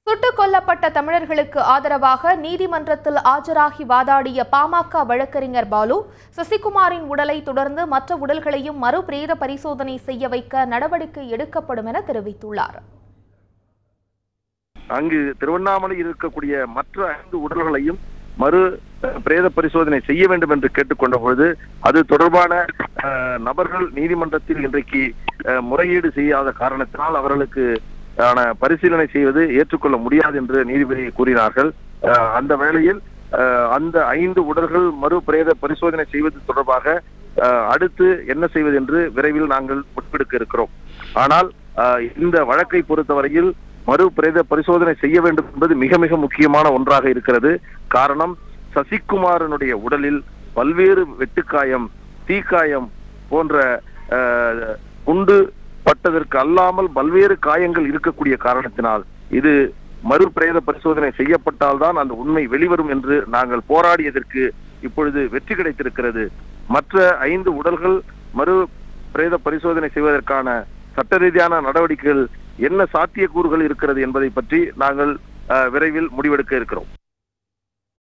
சுட்டுக் கொல்லப்பட்ட தமிழர்களுக்கு ஆதரவாக நீதிமன்றத்தில் ஆஜராகி வாதாடிய பாமக வழக்கறிஞர் பாலு, சசிகுமாரின் உடலை தொடர்ந்து மற்ற உடல்களையும் மறுபிரேத பரிசோதனை செய்ய வைக்க நடவடிக்கை எடுக்கப்படும் என தெரிவித்துள்ளார். அங்கு திருவண்ணாமலையில் இருக்கக்கூடிய மற்ற 5 உடல்களையும் மறு பிரேத பரிசோதனை செய்ய வேண்டும் என்று கேட்டுக்கொண்ட பொழுது அது தொடர்பான நபர்கள் நீதிமன்றத்தில் இன்றைக்கு முறையீடு செய்யாத காரணத்தினால் அவர்களுக்கு பரிசீலனை செய்வது ஏற்றுக்கொள்ள முடியாது என்று நீதிபதி கூறினார்கள். அந்த வேளையில் அந்த 5 உடல்கள் மறு பிரேத பரிசோதனை செய்வது தொடர்பாக அடுத்து என்ன செய்வது என்று விரைவில் நாங்கள் முடிவெடுக்க இருக்கிறோம். ஆனால் இந்த வழக்கை பொறுத்தவரையில் மறு பிரேத பரிசோதனை செய்ய வேண்டும் என்பது மிக மிக முக்கியமான ஒன்றாக இருக்கிறது. காரணம், சசிகுமாரனுடைய உடலில் பல்வேறு வெட்டுக்காயம், தீக்காயம் போன்ற குண்டு பட்டதற்கு அல்லாமல் பல்வேறு காயங்கள் இருக்கக்கூடிய காரணத்தினால் இது மறு பிரேத பரிசோதனை செய்யப்பட்டால்தான் அந்த உண்மை வெளிவரும் என்று நாங்கள் போராடியதற்கு இப்பொழுது வெற்றி கிடைத்திருக்கிறது. மற்ற 5 உடல்கள் மறு பிரேத பரிசோதனை செய்வதற்கான சட்ட ரீதியான நடவடிக்கைகள் என்ன சாத்தியக்கூறுகள் இருக்கிறது என்பதை பற்றி நாங்கள் விரைவில் முடிவெடுக்க இருக்கிறோம்.